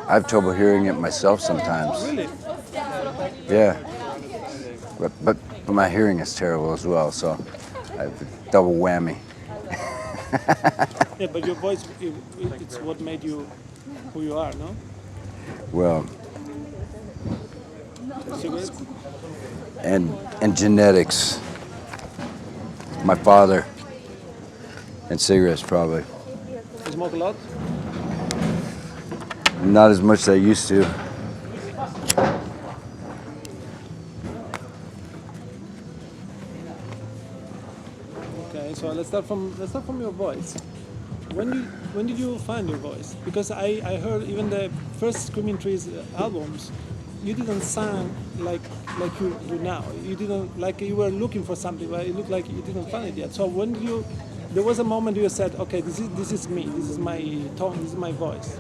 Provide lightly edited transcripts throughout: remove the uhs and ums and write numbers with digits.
I have trouble hearing it myself sometimes. Really? Yeah. But my hearing is terrible as well, so I have a double whammy. Yeah, but your voice, it's what made you who you are, no? Well, Cigarettes? and genetics. My father. And cigarettes, probably. You smoke a lot? Not as much as I used to. Okay, so let's start from your voice. When did you find your voice? Because I heard even the first Screaming Trees albums, you didn't sound like you do now. You didn't, like you were looking for something, but it looked like you didn't find it yet. So when did you? There was a moment you said, okay, this is me. This is my tone. This is my voice.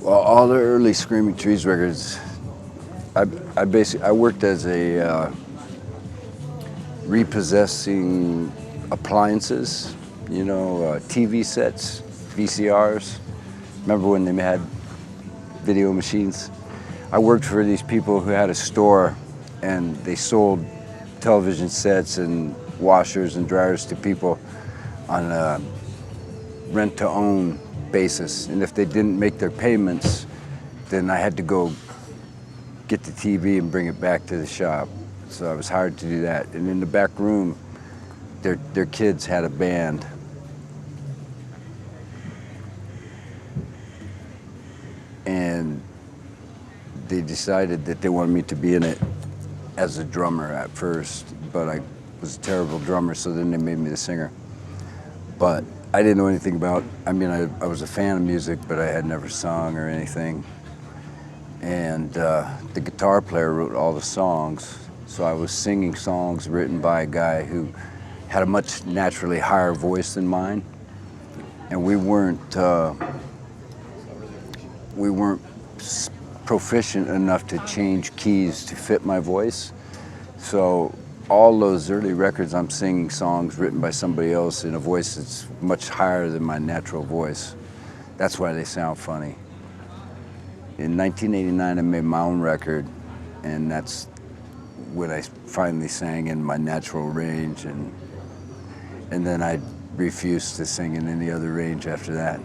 Well, all the early Screaming Trees records, I worked as a repossessing appliances, TV sets, VCRs. Remember when they had video machines? I worked for these people who had a store, and they sold television sets and washers and dryers to people on a rent-to-own basis. And if they didn't make their payments, then I had to go get the TV and bring it back to the shop. So I was hired to do that. And in the back room, their kids had a band. And they decided that they wanted me to be in it as a drummer at first, but I was a terrible drummer, so then they made me the singer. But I didn't know anything about, I was a fan of music, but I had never sung or anything. And the guitar player wrote all the songs, so I was singing songs written by a guy who had a much naturally higher voice than mine. And we weren't proficient enough to change keys to fit my voice. So all those early records, I'm singing songs written by somebody else in a voice that's much higher than my natural voice. That's why they sound funny. In 1989, I made my own record, and that's when I finally sang in my natural range, and then I refused to sing in any other range after that.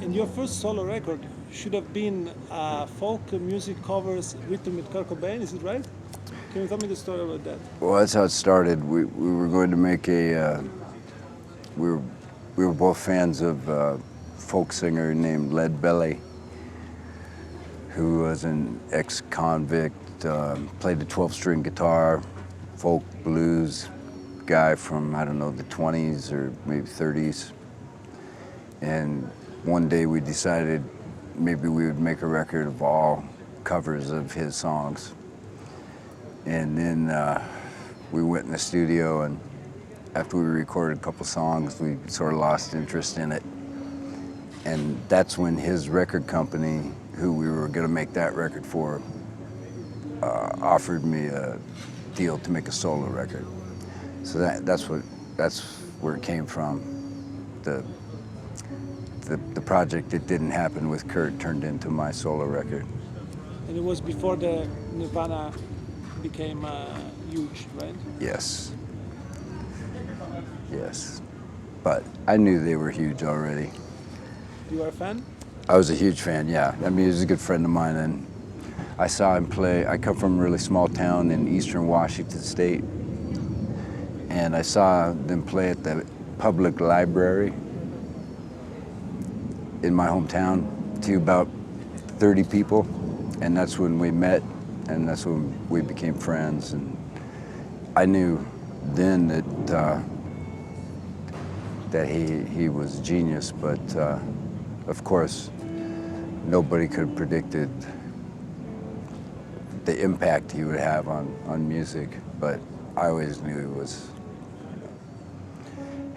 And your first solo record should have been folk music covers written with Kurt Cobain, is it right? Can you tell me the story about that? Well, that's how it started. We were going to make we were both fans of a folk singer named Lead Belly, who was an ex-convict, played the 12-string guitar, folk blues guy from, I don't know, the 20s or maybe 30s. And one day we decided maybe we would make a record of all covers of his songs. And then we went in the studio, and after we recorded a couple songs, we sort of lost interest in it. And that's when his record company, who we were going to make that record for, offered me a deal to make a solo record. So that's where it came from. The project that didn't happen with Kurt turned into my solo record. And it was before the Nirvana became huge, right? Yes. Yes. But I knew they were huge already. You were a fan? I was a huge fan, yeah. I mean, he was a good friend of mine, and I saw him play. I come from a really small town in eastern Washington State, and I saw them play at the public library in my hometown to about 30 people, and that's when we met, and that's when we became friends. And I knew then that he was a genius, but of course nobody could have predicted the impact he would have on music. But I always knew he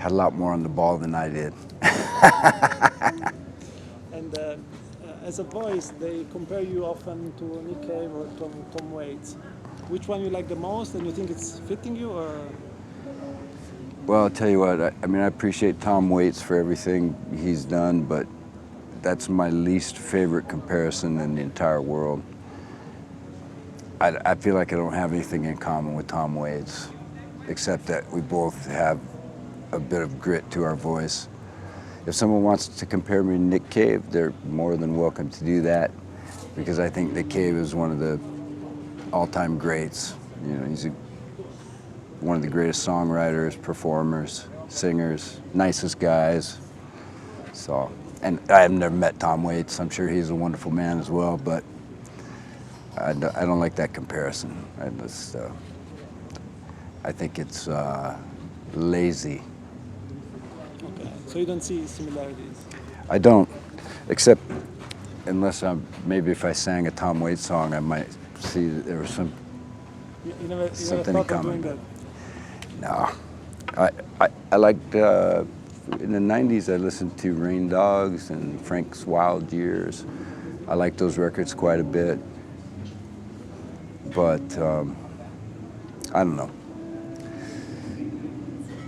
had a lot more on the ball than I did. And as a voice, they compare you often to Nick Cave or Tom Waits. Which one you like the most, and you think it's fitting you, or? Well, I'll tell you what, I mean, I appreciate Tom Waits for everything he's done, but that's my least favorite comparison in the entire world. I feel like I don't have anything in common with Tom Waits, except that we both have a bit of grit to our voice. If someone wants to compare me to Nick Cave, they're more than welcome to do that, because I think Nick Cave is one of the all-time greats. You know, he's one of the greatest songwriters, performers, singers, nicest guys. So, and I've never met Tom Waits. I'm sure he's a wonderful man as well, but I don't like that comparison. I think it's lazy. Okay, so you don't see similarities? I don't, except unless maybe if I sang a Tom Waits song, I might see that there was You never something in thought of doing common. that? No, I liked, in the 90s I listened to Rain Dogs and Frank's Wild Years. I liked those records quite a bit, but I don't know.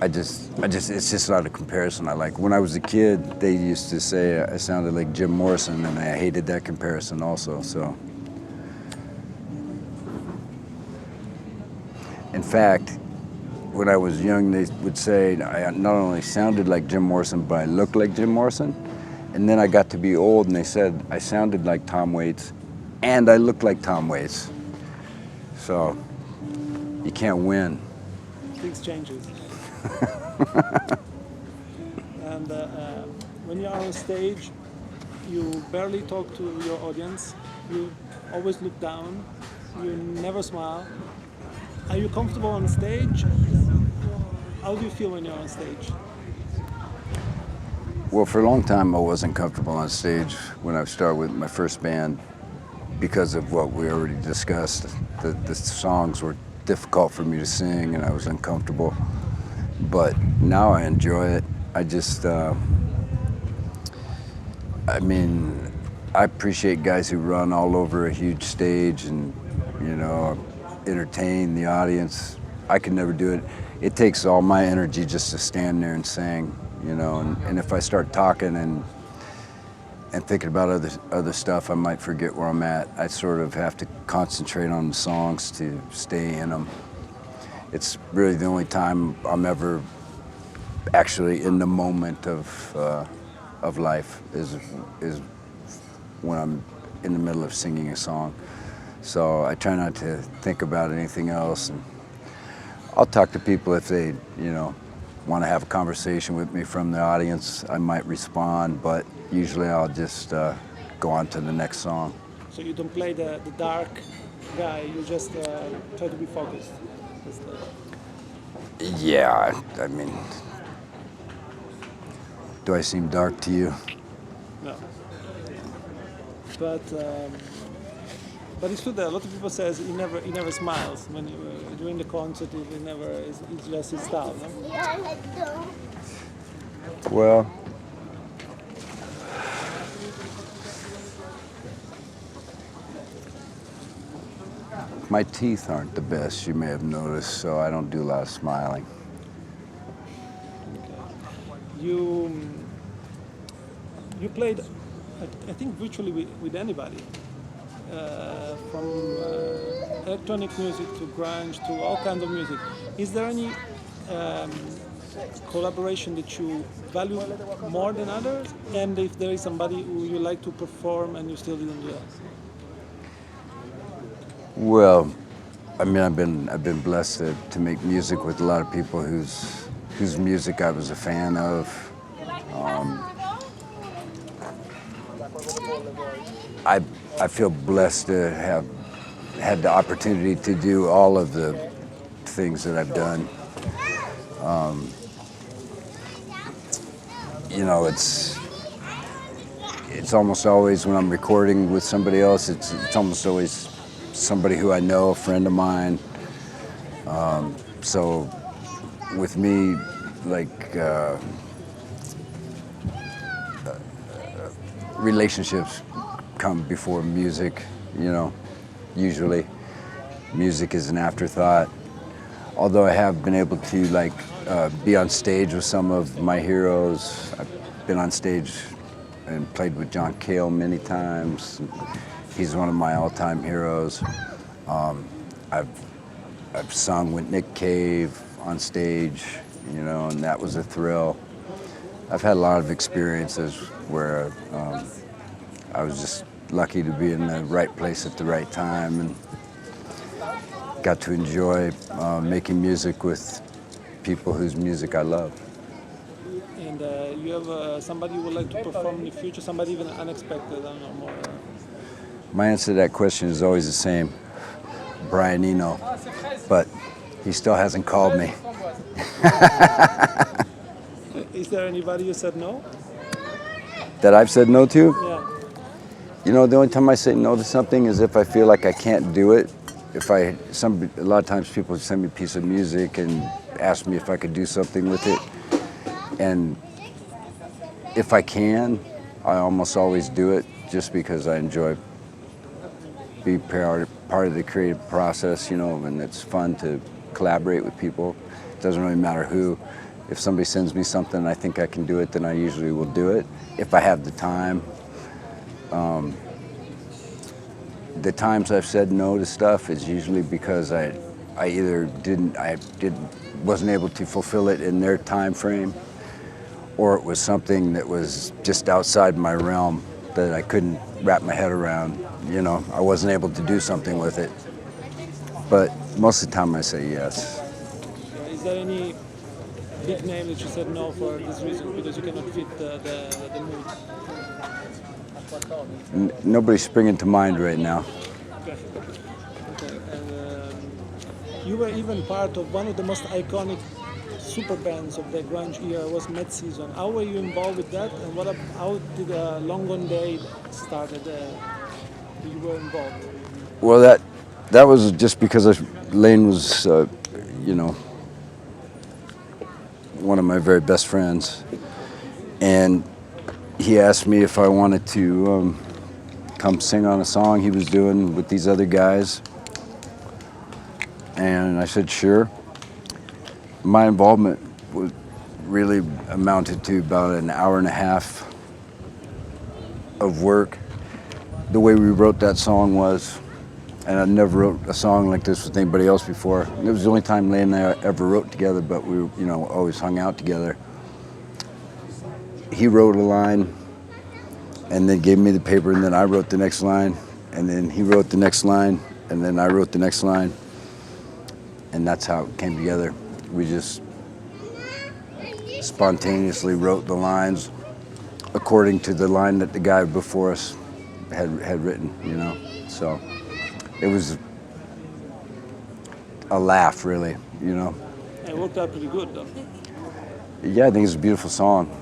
It's just not a comparison I like. When I was a kid, they used to say I sounded like Jim Morrison, and I hated that comparison also, so. In fact, when I was young, they would say I not only sounded like Jim Morrison, but I looked like Jim Morrison. And then I got to be old, and they said I sounded like Tom Waits, and I looked like Tom Waits. So, you can't win. Things changes. And when you're on stage, you barely talk to your audience. You always look down. You never smile. Are you comfortable on stage? How do you feel when you're on stage? Well, for a long time I wasn't comfortable on stage when I started with my first band because of what we already discussed. The songs were difficult for me to sing and I was uncomfortable. But now I enjoy it. I mean, I appreciate guys who run all over a huge stage and, you know, entertain the audience. I could never do it. It takes all my energy just to stand there and sing, you know, and if I start talking and thinking about other stuff, I might forget where I'm at. I sort of have to concentrate on the songs to stay in them. It's really the only time I'm ever actually in the moment of life is when I'm in the middle of singing a song. So I try not to think about anything else. And I'll talk to people if they, you know, want to have a conversation with me from the audience. I might respond, but usually I'll just go on to the next song. So you don't play the dark guy, you just try to be focused. Yeah, I mean, do I seem dark to you? No. But it's true that a lot of people says he never smiles when during the concert. He never. It's just his style. No? Well, my teeth aren't the best, you may have noticed, so I don't do a lot of smiling. You played, I think, virtually with anybody, from electronic music to grunge to all kinds of music. Is there any collaboration that you value more than others? And if there is somebody who you like to perform and you still didn't do that? Well, I mean, I've been blessed to make music with a lot of people whose music I was a fan of. I feel blessed to have had the opportunity to do all of the things that I've done. You know, it's almost always when I'm recording with somebody else, it's almost always somebody who I know, a friend of mine. So with me, like, relationships come before music, you know, usually. Music is an afterthought. Although I have been able to, like, be on stage with some of my heroes. I've been on stage and played with John Cale many times. He's one of my all-time heroes. I've sung with Nick Cave on stage, you know, and that was a thrill. I've had a lot of experiences where I was just lucky to be in the right place at the right time and got to enjoy making music with people whose music I love. And you have somebody you would like to perform in the future, somebody even unexpected, I don't know, more... My answer to that question is always the same, Brian Eno, but he still hasn't called me. Is there anybody you said no? That I've said no to? Yeah. You know, the only time I say no to something is if I feel like I can't do it. A lot of times people send me a piece of music and ask me if I could do something with it. And if I can, I almost always do it just because I enjoy being part of the creative process, you know, and it's fun to collaborate with people. It doesn't really matter who. If somebody sends me something I think I can do it, then I usually will do it if I have the time. The times I've said no to stuff is usually because I either wasn't able to fulfill it in their time frame, or it was something that was just outside my realm that I couldn't wrap my head around. You know, I wasn't able to do something with it. But most of the time I say yes. Is there any big name that you said no for this reason, because you cannot fit the mood? Nobody's springing to mind right now. Okay. And you were even part of one of the most iconic super bands of the grunge era, was Mad Season. How were you involved with that, and how did Long Gone Day started? You were involved. Well, that was just because Layne was, you know, one of my very best friends, and he asked me if I wanted to come sing on a song he was doing with these other guys, and I said sure. My involvement really amounted to about an hour and a half of work. The way we wrote that song was, and I never wrote a song like this with anybody else before. It was the only time Layne and I ever wrote together, but we, you know, always hung out together. He wrote a line and then gave me the paper, and then I wrote the next line, and then he wrote the next line, and then I wrote the next line, and that's how it came together. We just spontaneously wrote the lines according to the line that the guy before us had written, you know. So it was a laugh, really, you know. It worked out pretty good, though. Yeah, I think it's a beautiful song.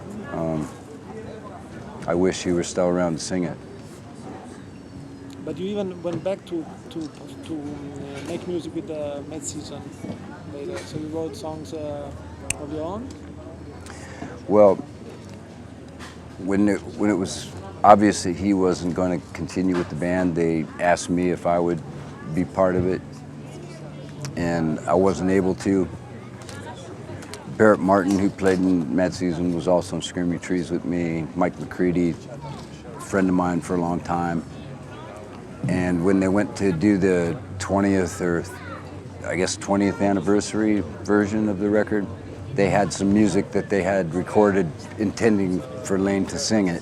I wish he were still around to sing it. But you even went back to make music with the Mad Season later. So you wrote songs of your own? Well, when it was obvious that he wasn't going to continue with the band, they asked me if I would be part of it, and I wasn't able to. Barrett Martin, who played in Mad Season, was also in Screaming Trees with me. Mike McCready, a friend of mine for a long time. And when they went to do the 20th or I guess 20th anniversary version of the record, they had some music that they had recorded intending for Layne to sing it,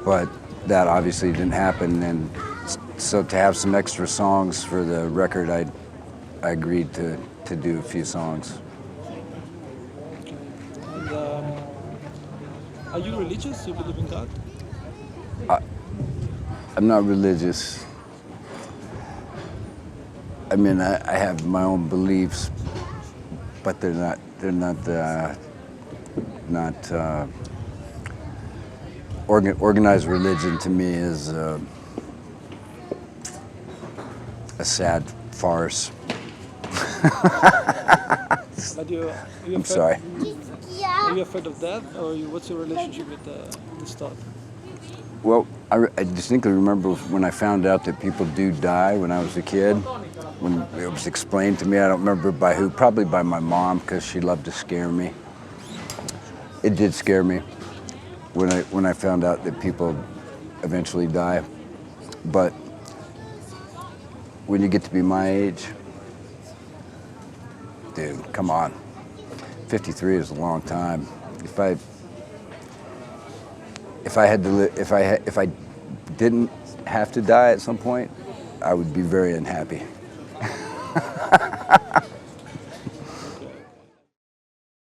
but that obviously didn't happen. And so to have some extra songs for the record, I agreed to do a few songs. And are you religious? You believe in God? I'm not religious. I mean, I have my own beliefs, but they're not organized religion. To me is a sad farce. But I'm sorry. Are you afraid of death, or what's your relationship with this thought? Well, I distinctly remember when I found out that people do die when I was a kid. When it was explained to me, I don't remember by who, probably by my mom, because she loved to scare me. It did scare me. when I found out that people eventually die. But when you get to be my age, dude, come on. 53 is a long time. If I had to if I didn't have to die at some point, I would be very unhappy.